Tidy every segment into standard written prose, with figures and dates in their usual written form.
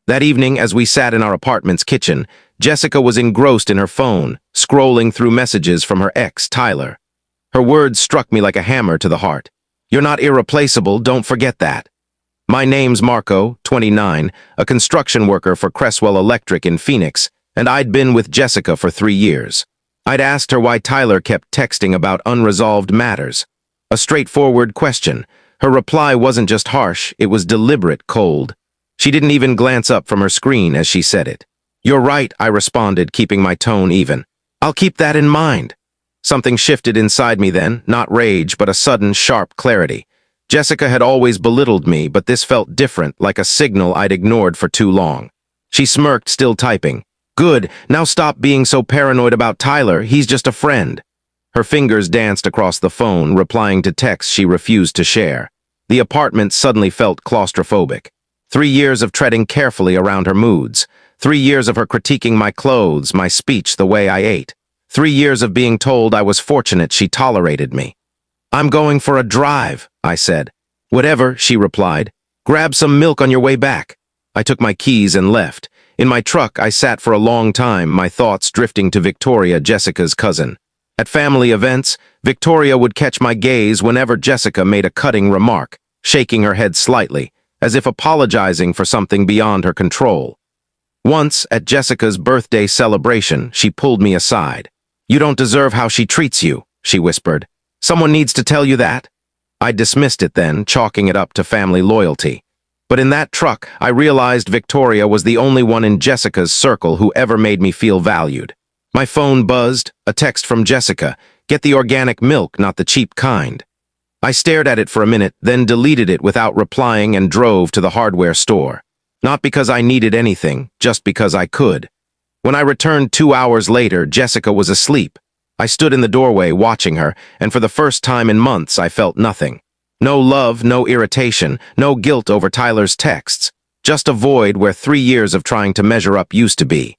That evening, as we sat in our apartment's kitchen, Jessica was engrossed in her phone, scrolling through messages from her ex, Tyler. Her words struck me like a hammer to the heart. "You're not irreplaceable, don't forget that." "My name's Marco, 29, a construction worker for Cresswell Electric in Phoenix, and I'd been with Jessica for 3 years. I'd asked her why Tyler kept texting about unresolved matters. A straightforward question. Her reply wasn't just harsh, it was deliberate, cold. She didn't even glance up from her screen as she said it. "You're right," I responded, keeping my tone even. "I'll keep that in mind." Something shifted inside me then, not rage, but a sudden, sharp clarity. Jessica had always belittled me, but this felt different, like a signal I'd ignored for too long. She smirked, still typing. "Good, now stop being so paranoid about Tyler, he's just a friend." Her fingers danced across the phone, replying to texts she refused to share. The apartment suddenly felt claustrophobic. 3 years of treading carefully around her moods. 3 years of her critiquing my clothes, my speech, the way I ate. 3 years of being told I was fortunate she tolerated me. "I'm going for a drive," I said. "Whatever," she replied. "Grab some milk on your way back." I took my keys and left. In my truck, I sat for a long time, my thoughts drifting to Victoria, Jessica's cousin. At family events, Victoria would catch my gaze whenever Jessica made a cutting remark, shaking her head slightly, as if apologizing for something beyond her control. Once, at Jessica's birthday celebration, she pulled me aside. "You don't deserve how she treats you," she whispered. "Someone needs to tell you that." I dismissed it then, chalking it up to family loyalty. But in that truck, I realized Victoria was the only one in Jessica's circle who ever made me feel valued. My phone buzzed, a text from Jessica. "Get the organic milk, not the cheap kind." I stared at it for a minute, then deleted it without replying and drove to the hardware store. Not because I needed anything, just because I could. When I returned 2 hours later, Jessica was asleep. I stood in the doorway watching her, and for the first time in months I felt nothing. No love, no irritation, no guilt over Tyler's texts. Just a void where 3 years of trying to measure up used to be.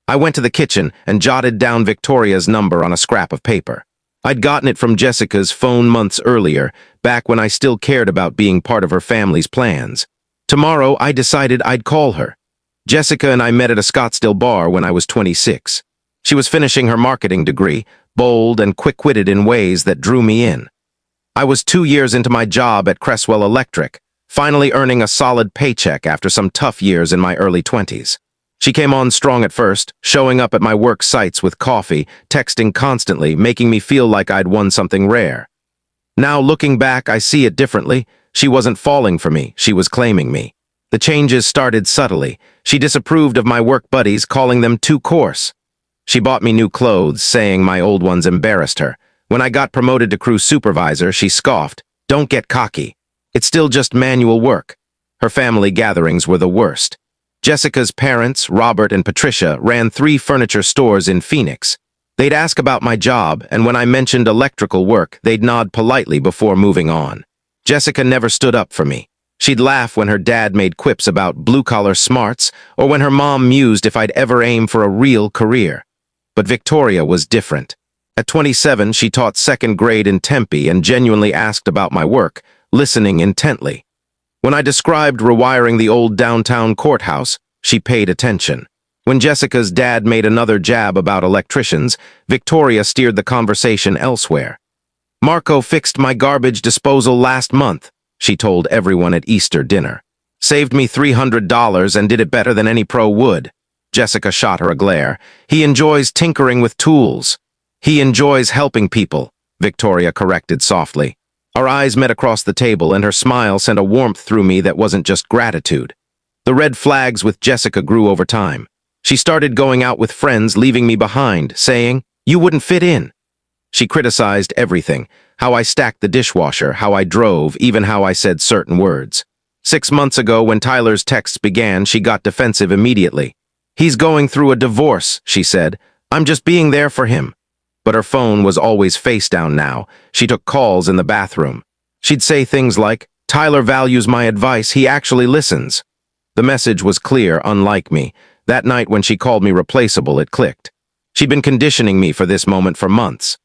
I went to the kitchen and jotted down Victoria's number on a scrap of paper. I'd gotten it from Jessica's phone months earlier, back when I still cared about being part of her family's plans. Tomorrow, I decided I'd call her. Jessica and I met at a Scottsdale bar when I was 26. She was finishing her marketing degree, bold and quick-witted in ways that drew me in. I was 2 years into my job at Cresswell Electric, finally earning a solid paycheck after some tough years in my early 20s. She came on strong at first, showing up at my work sites with coffee, texting constantly, making me feel like I'd won something rare. Now, looking back, I see it differently. She wasn't falling for me, she was claiming me. The changes started subtly. She disapproved of my work buddies, calling them too coarse. She bought me new clothes, saying my old ones embarrassed her. When I got promoted to crew supervisor, she scoffed. "Don't get cocky. It's still just manual work." Her family gatherings were the worst. Jessica's parents, Robert and Patricia, ran 3 furniture stores in Phoenix. They'd ask about my job, and when I mentioned electrical work, they'd nod politely before moving on. Jessica never stood up for me. She'd laugh when her dad made quips about blue-collar smarts, or when her mom mused if I'd ever aim for a real career. But Victoria was different. At 27, she taught 2nd grade in Tempe and genuinely asked about my work, listening intently. When I described rewiring the old downtown courthouse, she paid attention. When Jessica's dad made another jab about electricians, Victoria steered the conversation elsewhere. "Marco fixed my garbage disposal last month," she told everyone at Easter dinner. "Saved me $300 and did it better than any pro would." Jessica shot her a glare. "He enjoys tinkering with tools." "He enjoys helping people," Victoria corrected softly. Our eyes met across the table, and her smile sent a warmth through me that wasn't just gratitude. The red flags with Jessica grew over time. She started going out with friends, leaving me behind, saying, "You wouldn't fit in." She criticized everything, how I stacked the dishwasher, how I drove, even how I said certain words. 6 months ago, when Tyler's texts began, she got defensive immediately. "He's going through a divorce," she said. "I'm just being there for him." But her phone was always face down now. She took calls in the bathroom. She'd say things like, "Tyler values my advice, he actually listens." The message was clear, unlike me. That night when she called me replaceable, it clicked. She'd been conditioning me for this moment for months.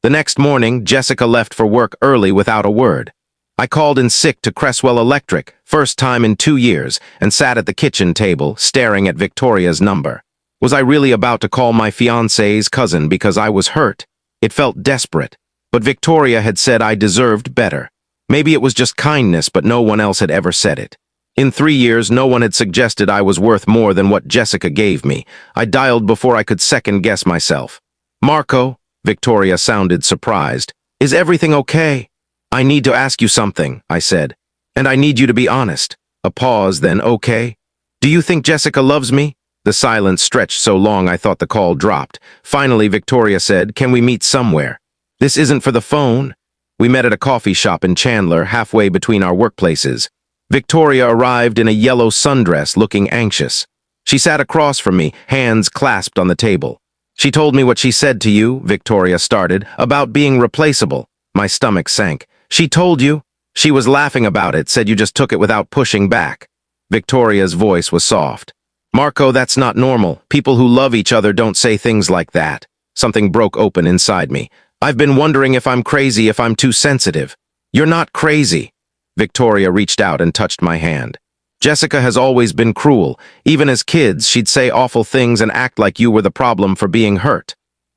The next morning, Jessica left for work early without a word. I called in sick to Cresswell Electric, first time in 2 years, and sat at the kitchen table, staring at Victoria's number. Was I really about to call my fiancée's cousin because I was hurt? It felt desperate. But Victoria had said I deserved better. Maybe it was just kindness, but no one else had ever said it. In 3 years, no one had suggested I was worth more than what Jessica gave me. I dialed before I could second-guess myself. "Marco," Victoria sounded surprised. "Is everything okay?" "I need to ask you something," I said. "And I need you to be honest." A pause, then okay. "Do you think Jessica loves me?" The silence stretched so long I thought the call dropped. Finally, Victoria said, "Can we meet somewhere?" "This isn't for the phone." We met at a coffee shop in Chandler, halfway between our workplaces. Victoria arrived in a yellow sundress, looking anxious. She sat across from me, hands clasped on the table. "She told me what she said to you," Victoria started, "about being replaceable." My stomach sank. "She told you?" "She was laughing about it, said you just took it without pushing back." Victoria's voice was soft. "Marco, that's not normal. People who love each other don't say things like that." Something broke open inside me. "I've been wondering if I'm crazy, if I'm too sensitive." "You're not crazy." Victoria reached out and touched my hand. "Jessica has always been cruel. Even as kids, she'd say awful things and act like you were the problem for being hurt.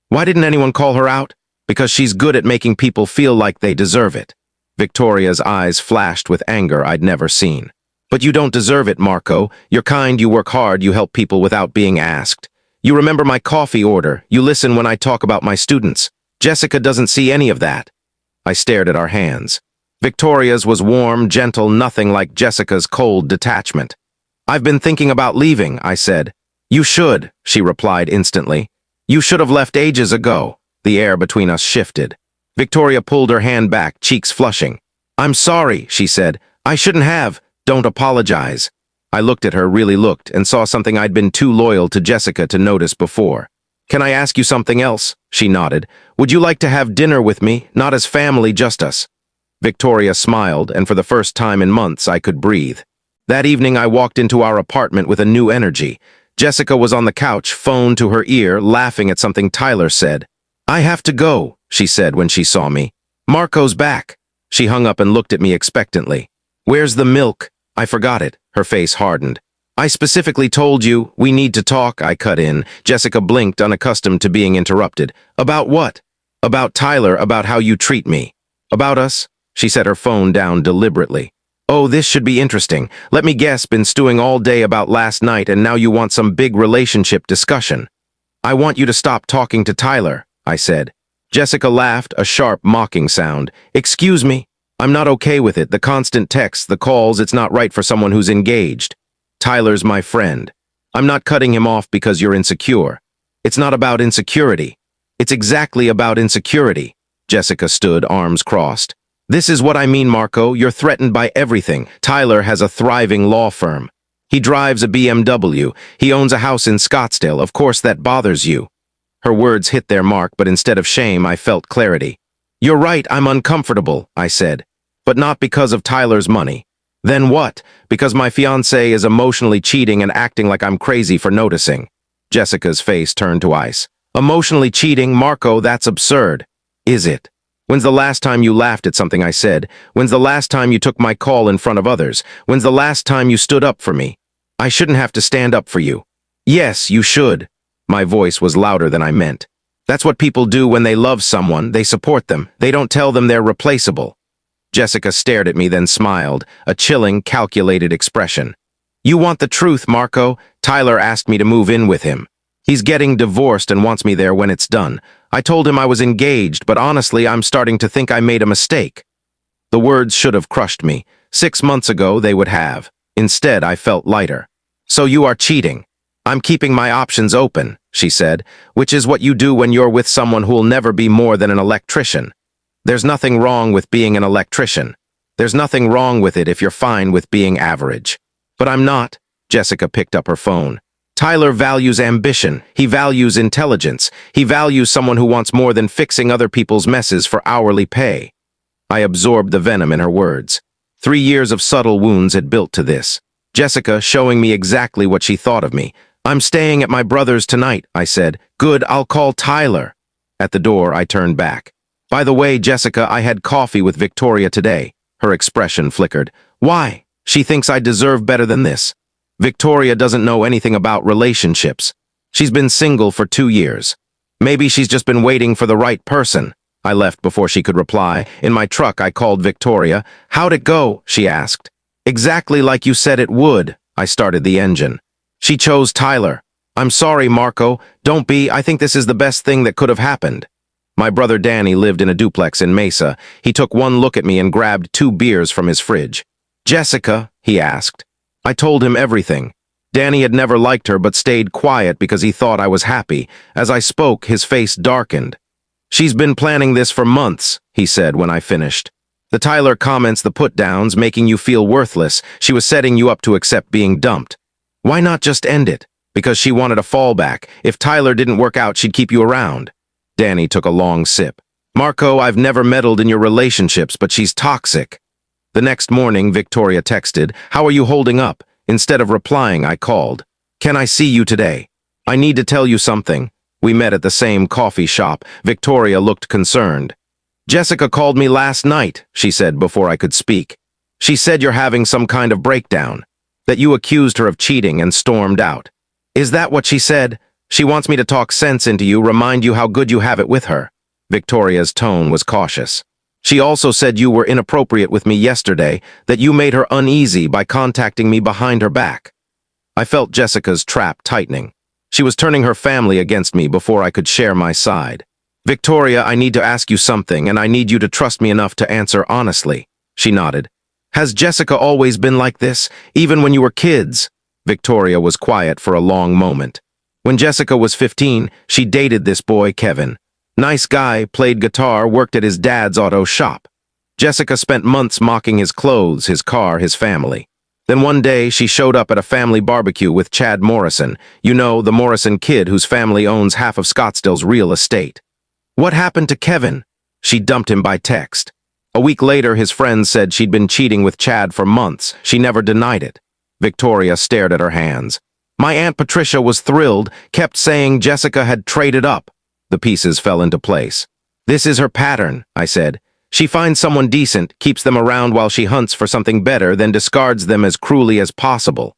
Why didn't anyone call her out? Because she's good at making people feel like they deserve it." Victoria's eyes flashed with anger I'd never seen. "But you don't deserve it, Marco. You're kind, you work hard, you help people without being asked. You remember my coffee order, you listen when I talk about my students. Jessica doesn't see any of that." I stared at our hands. Victoria's was warm, gentle, nothing like Jessica's cold detachment. "I've been thinking about leaving," I said. "You should," she replied instantly. "You should have left ages ago." The air between us shifted. Victoria pulled her hand back, cheeks flushing. "I'm sorry," she said. "I shouldn't have. Don't apologize." I looked at her, really looked, and saw something I'd been too loyal to Jessica to notice before. "Can I ask you something else?" She nodded. "Would you like to have dinner with me, not as family, just us?" Victoria smiled, and for the first time in months I could breathe. That evening I walked into our apartment with a new energy. Jessica was on the couch, phone to her ear, laughing at something Tyler said. "I have to go," she said when she saw me. "Marco's back." She hung up and looked at me expectantly. "Where's the milk?" I forgot it. Her face hardened. "I specifically told you, we need to talk," I cut in. Jessica blinked, unaccustomed to being interrupted. "About what?" "About Tyler, about how you treat me." "About us?" She set her phone down deliberately. "Oh, this should be interesting. Let me guess, been stewing all day about last night and now you want some big relationship discussion." "I want you to stop talking to Tyler," I said. Jessica laughed, a sharp, mocking sound. "Excuse me? I'm not okay with it. The constant texts, the calls, it's not right for someone who's engaged. Tyler's my friend. I'm not cutting him off because you're insecure. It's not about insecurity. It's exactly about insecurity." Jessica stood, arms crossed. "This is what I mean, Marco. You're threatened by everything. Tyler has a thriving law firm. He drives a BMW. He owns a house in Scottsdale. Of course that bothers you." Her words hit their mark, but instead of shame, I felt clarity. "You're right, I'm uncomfortable," I said. "But not because of Tyler's money." "Then what? Because my fiancé is emotionally cheating and acting like I'm crazy for noticing." Jessica's face turned to ice. "Emotionally cheating? Marco, that's absurd." "Is it? When's the last time you laughed at something I said? When's the last time you took my call in front of others? When's the last time you stood up for me? I shouldn't have to stand up for you." "Yes, you should." My voice was louder than I meant. "That's what people do when they love someone. They support them. They don't tell them they're replaceable." Jessica stared at me, then smiled, a chilling, calculated expression. "You want the truth, Marco. Tyler asked me to move in with him. He's getting divorced and wants me there when it's done. I told him I was engaged, but honestly, I'm starting to think I made a mistake." The words should have crushed me. 6 months ago, they would have. Instead, I felt lighter. "So you are cheating." "I'm keeping my options open," she said, "which is what you do when you're with someone who'll never be more than an electrician. There's nothing wrong with being an electrician. There's nothing wrong with it if you're fine with being average." "But I'm not." Jessica picked up her phone. "Tyler values ambition. He values intelligence. He values someone who wants more than fixing other people's messes for hourly pay." I absorbed the venom in her words. 3 years of subtle wounds had built to this. Jessica showing me exactly what she thought of me. "I'm staying at my brother's tonight," I said. "Good, I'll call Tyler." At the door, I turned back. "By the way, Jessica, I had coffee with Victoria today." Her expression flickered. Why? She thinks I deserve better than this. Victoria doesn't know anything about relationships. She's been single for 2 years. Maybe she's just been waiting for the right person. I left before she could reply. In my truck, I called Victoria. How'd it go? She asked. Exactly like you said it would. I started the engine. She chose Tyler. I'm sorry, Marco. Don't be. I think this is the best thing that could have happened. My brother Danny lived in a duplex in Mesa. He took one look at me and grabbed 2 beers from his fridge. Jessica, he asked. I told him everything. Danny had never liked her but stayed quiet because he thought I was happy. As I spoke, his face darkened. She's been planning this for months, he said when I finished. The Tyler comments, the put-downs, making you feel worthless. She was setting you up to accept being dumped. Why not just end it? Because she wanted a fallback. If Tyler didn't work out, she'd keep you around. Danny took a long sip. Marco, I've never meddled in your relationships, but she's toxic. The next morning, Victoria texted, How are you holding up? Instead of replying, I called. Can I see you today? I need to tell you something. We met at the same coffee shop. Victoria looked concerned. Jessica called me last night, she said before I could speak. She said you're having some kind of breakdown, that you accused her of cheating and stormed out. Is that what she said? She wants me to talk sense into you, remind you how good you have it with her. Victoria's tone was cautious. She also said you were inappropriate with me yesterday, that you made her uneasy by contacting me behind her back. I felt Jessica's trap tightening. She was turning her family against me before I could share my side. Victoria, I need to ask you something, and I need you to trust me enough to answer honestly. She nodded. Has Jessica always been like this, even when you were kids? Victoria was quiet for a long moment. When Jessica was 15, she dated this boy, Kevin. Nice guy, played guitar, worked at his dad's auto shop. Jessica spent months mocking his clothes, his car, his family. Then one day, she showed up at a family barbecue with Chad Morrison, you know, the Morrison kid whose family owns half of Scottsdale's real estate. What happened to Kevin? She dumped him by text. A week later, his friends said she'd been cheating with Chad for months. She never denied it. Victoria stared at her hands. My Aunt Patricia was thrilled, kept saying Jessica had traded up. The pieces fell into place. This is her pattern, I said. She finds someone decent, keeps them around while she hunts for something better, then discards them as cruelly as possible.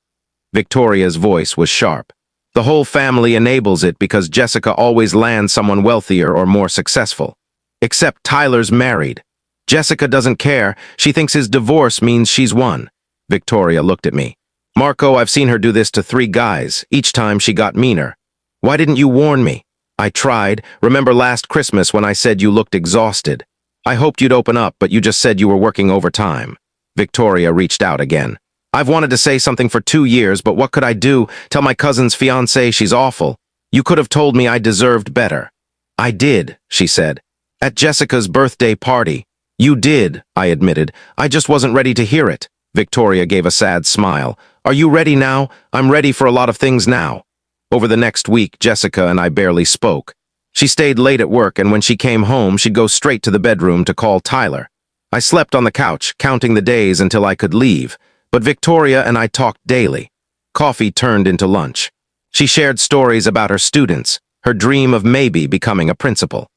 Victoria's voice was sharp. The whole family enables it because Jessica always lands someone wealthier or more successful. Except Tyler's married. Jessica doesn't care. She thinks his divorce means she's won. Victoria looked at me. Marco, I've seen her do this to 3 guys. Each time she got meaner. Why didn't you warn me? I tried. Remember last Christmas when I said you looked exhausted? I hoped you'd open up, but you just said you were working overtime. Victoria reached out again. I've wanted to say something for 2 years, but what could I do? Tell my cousin's fiancée she's awful. You could have told me I deserved better. I did, she said. At Jessica's birthday party. You did, I admitted. I just wasn't ready to hear it. Victoria gave a sad smile. Are you ready now? I'm ready for a lot of things now. Over the next week, Jessica and I barely spoke. She stayed late at work, and when she came home, she'd go straight to the bedroom to call Tyler. I slept on the couch, counting the days until I could leave, but Victoria and I talked daily. Coffee turned into lunch. She shared stories about her students, her dream of maybe becoming a principal.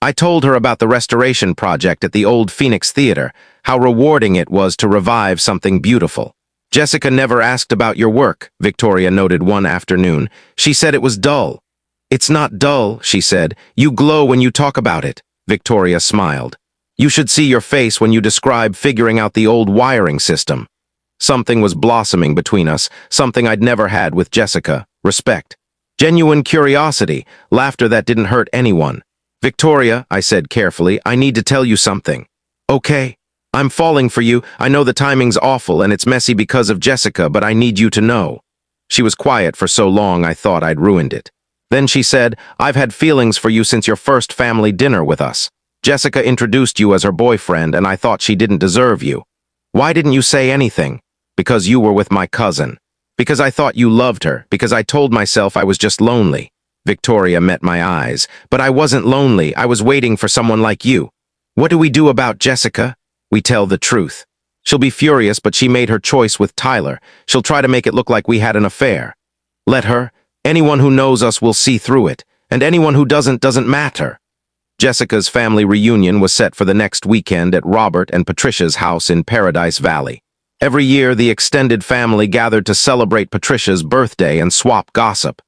I told her about the restoration project at the old Phoenix Theater, how rewarding it was to revive something beautiful. Jessica never asked about your work, Victoria noted one afternoon. She said it was dull. It's not dull, she said. You glow when you talk about it. Victoria smiled. You should see your face when you describe figuring out the old wiring system. Something was blossoming between us, something I'd never had with Jessica. Respect. Genuine curiosity, laughter that didn't hurt anyone. Victoria, I said carefully, I need to tell you something. Okay. I'm falling for you. I know the timing's awful and it's messy because of Jessica, but I need you to know. She was quiet for so long I thought I'd ruined it. Then she said, I've had feelings for you since your first family dinner with us. Jessica introduced you as her boyfriend and I thought she didn't deserve you. Why didn't you say anything? Because you were with my cousin. Because I thought you loved her. Because I told myself I was just lonely. Victoria met my eyes. But I wasn't lonely. I was waiting for someone like you. What do we do about Jessica? We tell the truth. She'll be furious, but she made her choice with Tyler. She'll try to make it look like we had an affair. Let her. Anyone who knows us will see through it, and anyone who doesn't matter. Jessica's family reunion was set for the next weekend at Robert and Patricia's house in Paradise Valley. Every year, the extended family gathered to celebrate Patricia's birthday and swap gossip.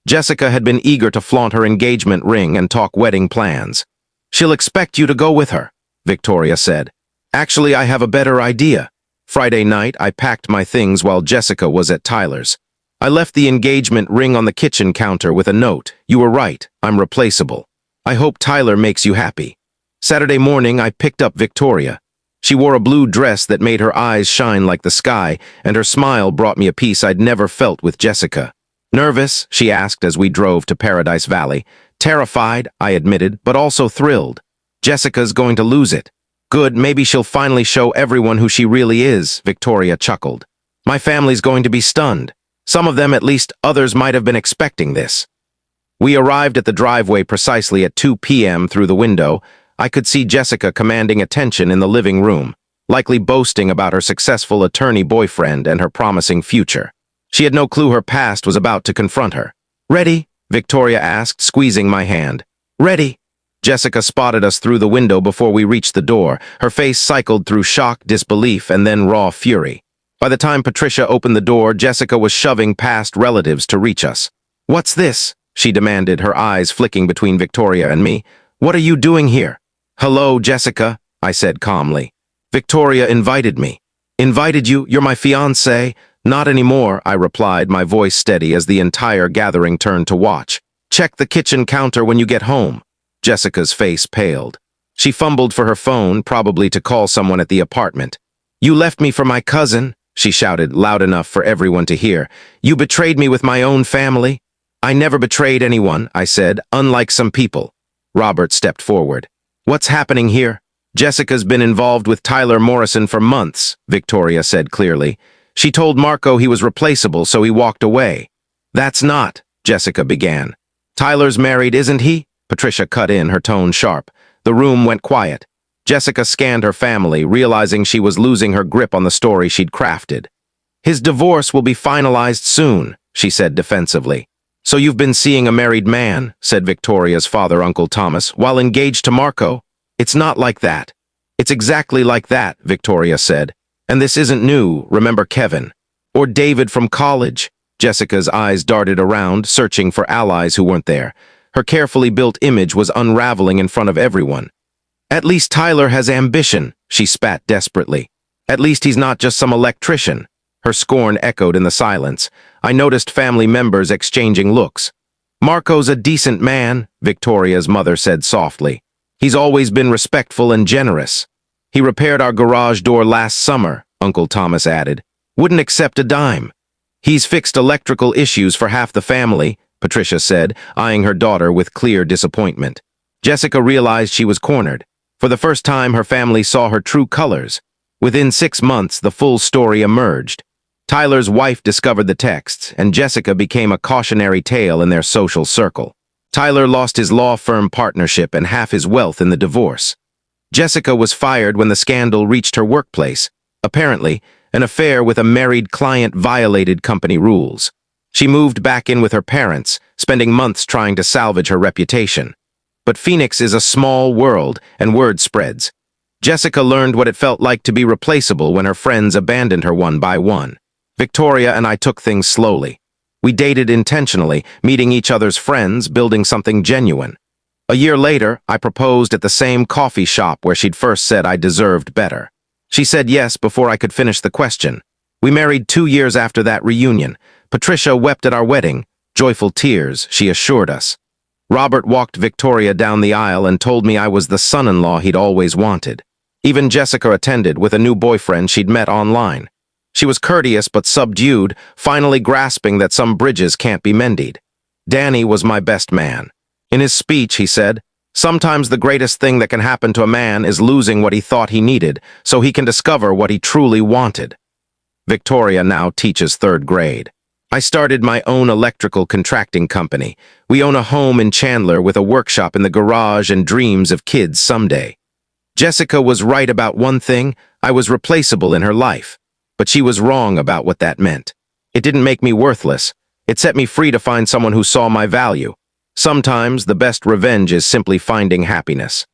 Jessica had been eager to flaunt her engagement ring and talk wedding plans. "She'll expect you to go with her," Victoria said. "Actually, I have a better idea." Friday night, I packed my things while Jessica was at Tyler's. I left the engagement ring on the kitchen counter with a note. "You were right, I'm replaceable. I hope Tyler makes you happy." Saturday morning, I picked up Victoria. She wore a blue dress that made her eyes shine like the sky, and her smile brought me a peace I'd never felt with Jessica. "Nervous?" she asked as we drove to Paradise Valley. "Terrified," I admitted, but also thrilled. "Jessica's going to lose it." "Good, maybe she'll finally show everyone who she really is," Victoria chuckled. "My family's going to be stunned. Some of them, at least, others might have been expecting this." We arrived at the driveway precisely at 2 p.m. Through the window. I could see Jessica commanding attention in the living room, likely boasting about her successful attorney boyfriend and her promising future. She had no clue her past was about to confront her. "Ready?" Victoria asked, squeezing my hand. "Ready." Jessica spotted us through the window before we reached the door. Her face cycled through shock, disbelief, and then raw fury. By the time Patricia opened the door, Jessica was shoving past relatives to reach us. "What's this?" she demanded, her eyes flicking between Victoria and me. "What are you doing here?" "Hello, Jessica," I said calmly. "Victoria invited me." "Invited you? You're my fiancé?" "Not anymore," I replied, my voice steady as the entire gathering turned to watch. "Check the kitchen counter when you get home." Jessica's face paled. She fumbled for her phone, probably to call someone at the apartment. "You left me for my cousin," she shouted, loud enough for everyone to hear. "You betrayed me with my own family." "I never betrayed anyone," I said, "unlike some people." Robert stepped forward. "What's happening here?" "Jessica's been involved with Tyler Morrison for months," Victoria said clearly. "She told Marco he was replaceable, so he walked away." "That's not," Jessica began. "Tyler's married, isn't he?" Patricia cut in, her tone sharp. The room went quiet. Jessica scanned her family, realizing she was losing her grip on the story she'd crafted. "His divorce will be finalized soon," she said defensively. "So you've been seeing a married man," said Victoria's father, Uncle Thomas, "while engaged to Marco? It's not like that." "It's exactly like that," Victoria said. "And this isn't new, remember Kevin? Or David from college?" Jessica's eyes darted around, searching for allies who weren't there. Her carefully built image was unraveling in front of everyone. "At least Tyler has ambition," she spat desperately. "At least he's not just some electrician." Her scorn echoed in the silence. I noticed family members exchanging looks. "Marco's a decent man," Victoria's mother said softly. "He's always been respectful and generous. He repaired our garage door last summer," Uncle Thomas added. "Wouldn't accept a dime." "He's fixed electrical issues for half the family," Patricia said, eyeing her daughter with clear disappointment. Jessica realized she was cornered. For the first time, her family saw her true colors. Within 6 months, the full story emerged. Tyler's wife discovered the texts, and Jessica became a cautionary tale in their social circle. Tyler lost his law firm partnership and half his wealth in the divorce. Jessica was fired when the scandal reached her workplace. Apparently, an affair with a married client violated company rules. She moved back in with her parents, spending months trying to salvage her reputation. But Phoenix is a small world, and word spreads. Jessica learned what it felt like to be replaceable when her friends abandoned her one by one. Victoria and I took things slowly. We dated intentionally, meeting each other's friends, building something genuine. A year later, I proposed at the same coffee shop where she'd first said I deserved better. She said yes before I could finish the question. We married 2 years after that reunion. Patricia wept at our wedding. Joyful tears, she assured us. Robert walked Victoria down the aisle and told me I was the son-in-law he'd always wanted. Even Jessica attended with a new boyfriend she'd met online. She was courteous but subdued, finally grasping that some bridges can't be mended. Danny was my best man. In his speech, he said, "Sometimes the greatest thing that can happen to a man is losing what he thought he needed, so he can discover what he truly wanted." Victoria now teaches 3rd grade. I started my own electrical contracting company. We own a home in Chandler with a workshop in the garage and dreams of kids someday. Jessica was right about one thing: I was replaceable in her life. But she was wrong about what that meant. It didn't make me worthless. It set me free to find someone who saw my value. Sometimes the best revenge is simply finding happiness.